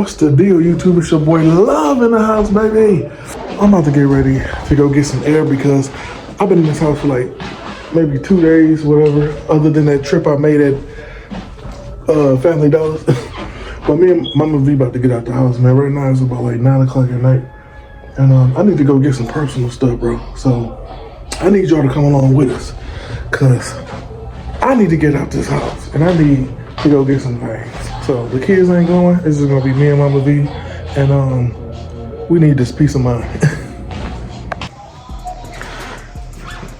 What's the deal, YouTube? It's your boy Love in the house, baby. I'm about to get ready to go get some air because I've been in this house for like maybe 2 days, whatever, other than that trip I made at Family Dollars. But me and Mama V about to get out the house, man. Right now it's about like 9 o'clock at night. And I need to go get some personal stuff, bro. So I need y'all to come along with us because I need to get out this house and I need to go get some things. So the kids ain't going. It's just gonna be me and Mama V, and we need this peace of mind.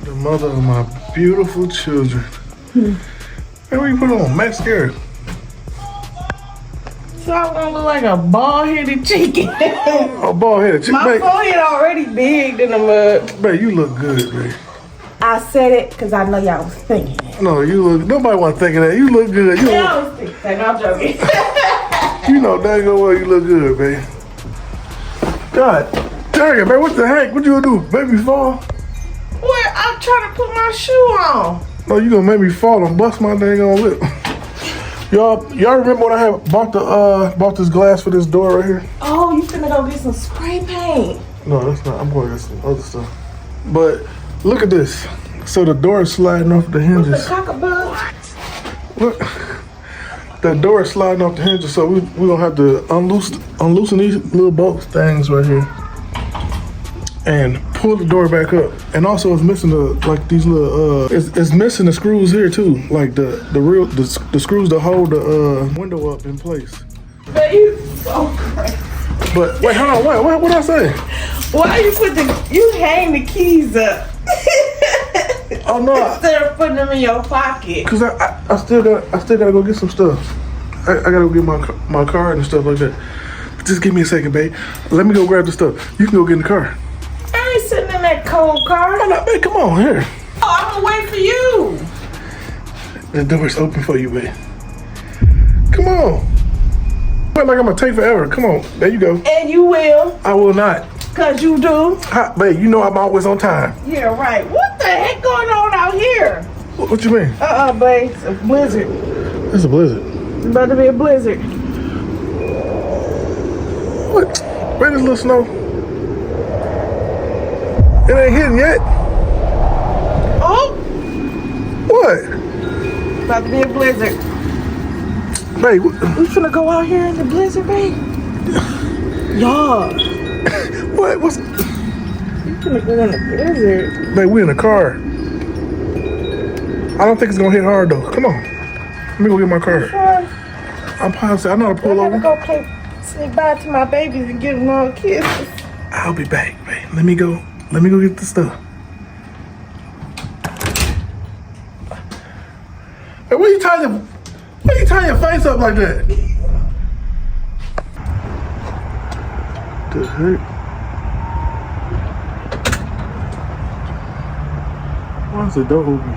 The mother of my beautiful children. Hey, what you put on? Mascara. So I'm gonna look like a bald-headed chicken. A bald-headed chicken. My forehead already big in the mud. Babe, you look good, babe. I said it because I know y'all was thinking it. No, you look. Nobody want to think of that. You look good. You I was thinking. I'm joking. You know dang well you look good, babe. God dang it, babe. What the heck? What you gonna do? Make me fall? What? I'm trying to put my shoe on. No, you gonna make me fall and bust my dang on lip. Y'all remember when I had bought this glass for this door right here? Oh, you finna go get some spray paint. No, that's not. I'm going to get some other stuff. But look at this. So the door is sliding off the hinges. What's the cockabug? Look, the door is sliding off the hinges, so we're gonna have to unloosen these little bolt things right here and pull the door back up. And also it's missing these little it's missing the screws here too, like the screws to hold the window up in place. But you so crazy. But wait, hold on, what did I say? Why you hang the keys up? Oh no! Instead of putting them in your pocket. Cause I still gotta go get some stuff. I gotta go get my card and stuff like that. Just give me a second, babe. Let me go grab the stuff. You can go get in the car. I ain't sitting in that cold car. Oh, no, babe, come on here. Oh, I'm gonna wait for you. The door's open for you, babe. Come on. Wait, like I'm gonna take forever. Come on, there you go. And you will. I will not. Cause you do. Babe, you know I'm always on time. Yeah, right. What the heck going on out here? What you mean? Babe, it's a blizzard. It's a blizzard. It's about to be a blizzard. What? Where this little snow? It ain't hitting yet. Oh! What? It's about to be a blizzard. Babe, We finna go out here in the blizzard, babe? Y'all. what? What's... You finna go in the blizzard. Babe, we in the car. I don't think it's gonna hit hard though. Come on. Let me go get my car. I'm positive. I know how to pull over. I'm gonna go say bye to my babies and give them all kisses. I'll be back, babe. Let me go get the stuff. Hey, why you tying your face up like that? The heck? Why is the door open?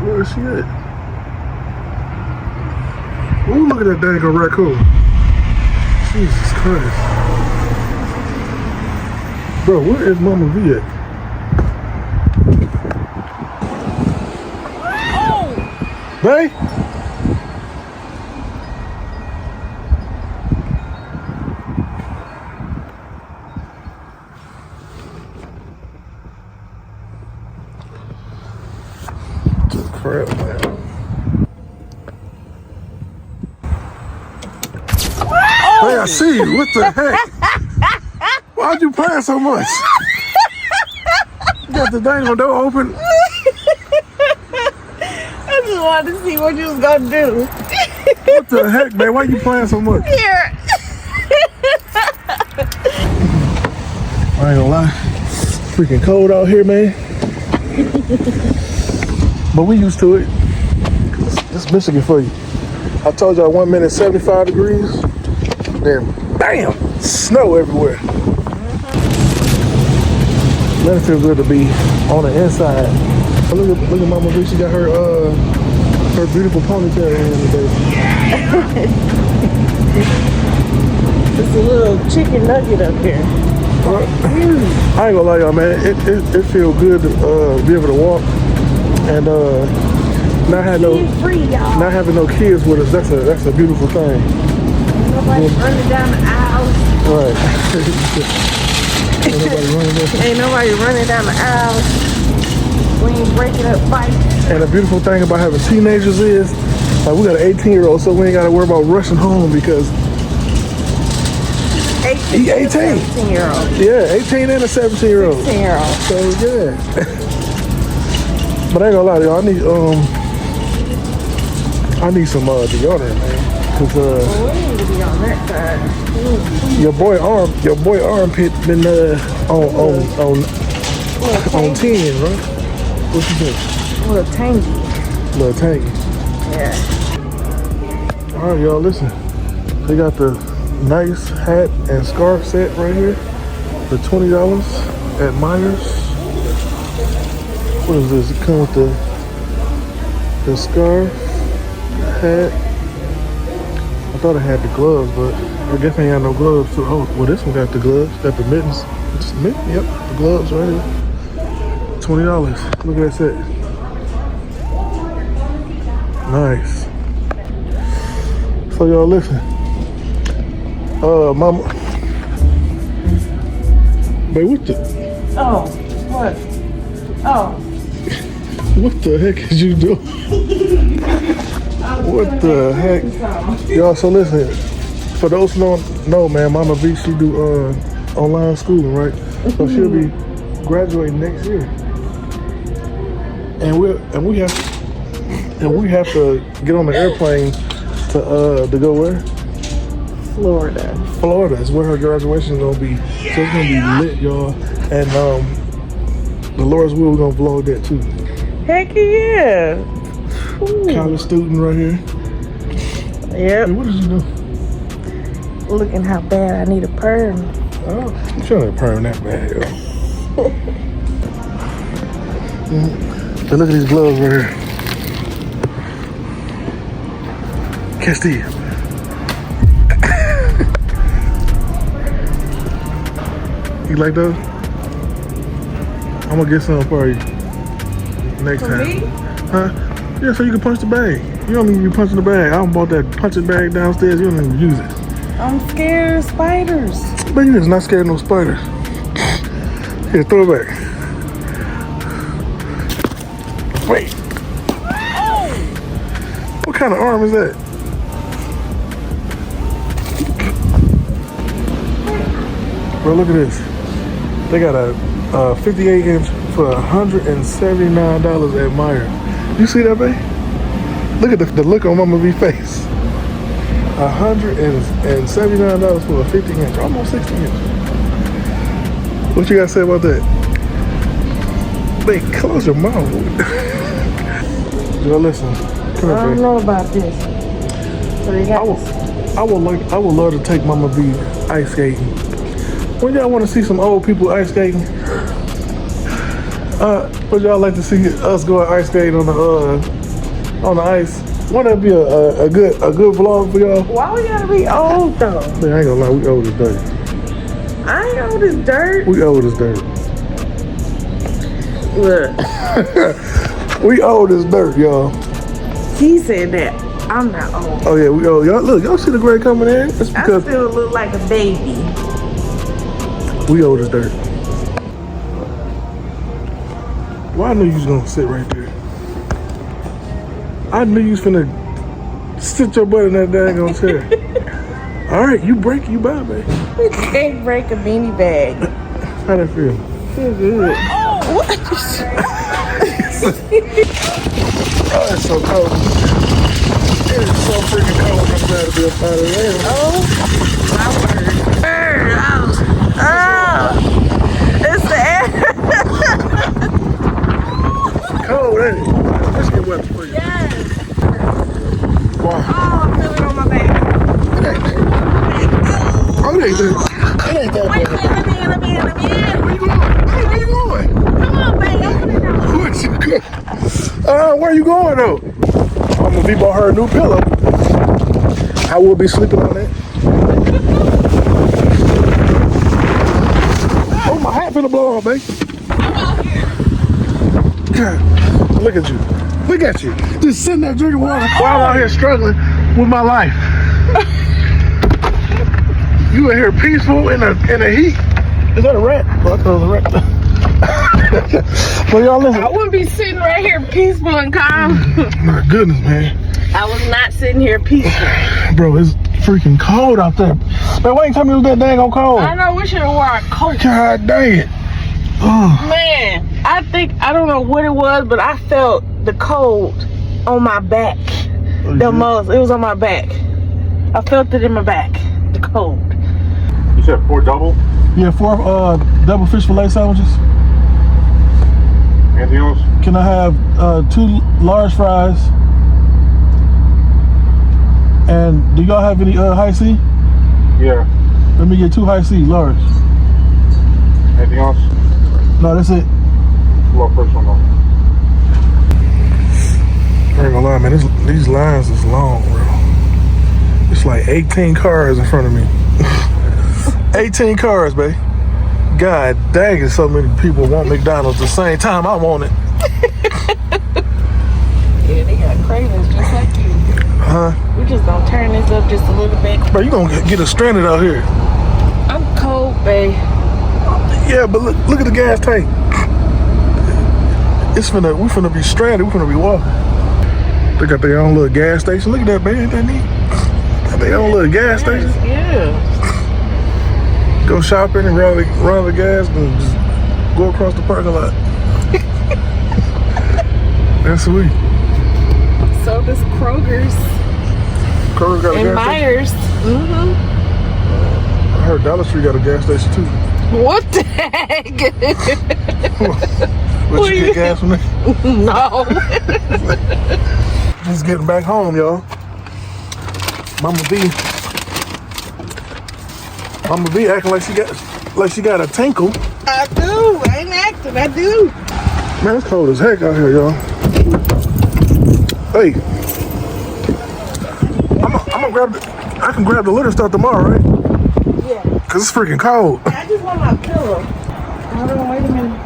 Where is she at? Ooh, look at that dang raccoon. Jesus Christ. Bro, where is Mama V at? Oh! Babe? Crap, man. Hey, I see you. What the heck? Why'd you playing so much? You got the dang door open. I just wanted to see what you was gonna do. What the heck, man? Why you playing so much? Here. I ain't gonna lie. Freaking cold out here, man. But we used to it. It's Michigan for you. I told y'all 1 minute 75 degrees. Then bam, snow everywhere. Man, it feels good to be on the inside. Look at Mama V. She got her beautiful ponytail in today. It's a little chicken nugget up here. I ain't gonna lie, y'all, man. It feels good to be able to walk and Not have no, Kids free, y'all. not having no kids with us. That's a beautiful thing. Ain't nobody running down the aisle. Right. Ain't nobody running there. Ain't nobody running down the aisle. We ain't breaking up fights. And the beautiful thing about having teenagers is, like, we got an 18-year-old, so we ain't got to worry about rushing home because 18. he 18. 17-year-old. Yeah, 18 and a 17-year-old. 16-year-old. So yeah. But I ain't gonna lie to y'all, I need some deodorant, man. Cause We need to be on that side. your boy armpit been on 10, right? What you think? A little tangy. Little tangy. Yeah. All right, y'all, listen. They got the nice hat and scarf set right here for $20 at Myers. What is this? It comes with the scarf, hat. I thought it had the gloves, but I guess I ain't got no gloves. So, oh, well, this one got the gloves. Got the mittens. Yep, the gloves right here. $20. Look at that set. Nice. So y'all listen. Mama. Babe, what the? Oh, what? Oh. What the heck is you doing? What the heck? Y'all, so listen. For those who don't know, man, Mama V, she do online schooling, right? So she'll be graduating next year. And we have to get on the airplane to go where? Florida is where her graduation is gonna be. So it's gonna be lit, y'all. And the Lord's will, we're gonna vlog that too. Heck yeah. Ooh. College student right here. Yep. Hey, what did you do? Looking how bad I need a perm. Oh, I'm trying to perm that bad, yo. So look at these gloves right here. Catch these. You like those? I'm gonna get some for you next For time. me? Huh? Yeah, so you can punch the bag. You don't need to be punching the bag. I bought that punching bag downstairs. You don't even use it. I'm scared of spiders. But you just not scared of no spiders. Here, throw it back. Wait. Oh. What kind of arm is that? Bro, look at this. They got a 58-inch for $179 at Meijer. You see that, babe? Look at the look on Mama V's face. $179 for a 50-inch, almost 60-inch. What you got to say about that? Babe, close your mouth. Yo, listen. Come I here, don't babe. know about this. So they got I would love to take Mama V ice skating. When y'all want to see some old people ice skating? Would y'all like to see us go ice skating on the ice? Wouldn't that be a good vlog for y'all? Why we gotta be old though? Man, I ain't gonna lie, we old as dirt. I ain't old as dirt. We old as dirt. Look, We old as dirt, y'all. he said that. I'm not old. Oh yeah, we old. Y'all look, y'all see the gray coming in? That's I because still look like a baby. we old as dirt. Well, I knew you was gonna sit right there. I knew you was finna sit your butt in that daggone chair. All right, you break, you buy, babe. You can't break a beanie bag. How that feel? Feel good. Oh, it's so cold. It is so freaking cold. I'm glad to be up out of there. Oh, my word. It's the air. Cold, ain't it? Let's get wet for you. Yes. Wow. Oh, I feel it on my back. It ain't that. Oh, it ain't that. It ain't that Wait, bad. let me in. Where you going? Hey, where you going? Come on, babe. Open it up. Where you going? Where you going though? I'm gonna be bought her a new pillow. I will be sleeping on that. Oh, my hat finna blow off, babe. I'm out here. God, look at you. Look Look at you. Just sitting there drinking water while I'm out here struggling with my life. You in here peaceful in the heat. Is that a rat? Oh, I thought it was a rat. Well, y'all listen. I wouldn't be sitting right here peaceful and calm. My goodness, man. I was not sitting here peaceful. Bro, it's freaking cold out there. Man, why ain't tell me it was that dang on cold? I know, we should have wore a coat. God dang it. Oh. Man, I don't know what it was, but I felt the cold on my back. The most. It was on my back. I felt it in my back. The cold. You said 4 double? Yeah, 4 double fish fillet sandwiches. Anything else? Can I have 2 large fries? And do y'all have any high C? Yeah. Let me get 2 high C, large. Anything else? No, that's it. Well, first one though. I ain't gonna lie, man, these lines is long, bro. It's like 18 cars in front of me. 18 cars, babe. God dang it, so many people want McDonald's at the same time I want it. Yeah, they got cravings just like you. Huh? We just gonna turn this up just a little bit. Bro, you gonna get us stranded out here. I'm cold, babe. Yeah, but look at the gas tank. We finna be stranded. We finna be walking. They got their own little gas station. Look at that, man. Ain't that neat? Got their own little gas station. Yeah. Go shopping and run the gas and just go across the parking lot. That's sweet. So does Kroger's Kroger got a and gas Myers. station. I heard Dollar Tree got a gas station too. What the heck? What you get gas from there? No. Just getting back home, y'all. Mama B acting like she got a tinkle. I do. I ain't acting. I do. Man, it's cold as heck out here, y'all. Hey, I'm gonna I can grab the litter stuff tomorrow, right? Yeah. Cause it's freaking cold. I just want my pillow. Hold on, wait a minute.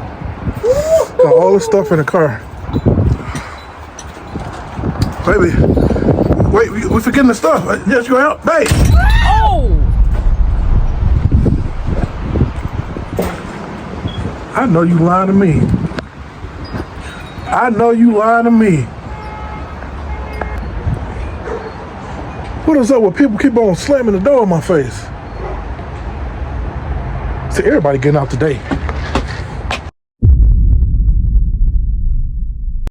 Got all this stuff in the car. Baby, wait, we forgetting the stuff. Yes, you help, babe. Oh! I know you lying to me. I know you lying to me. What is up with people keep on slamming the door in my face? See, everybody getting out today.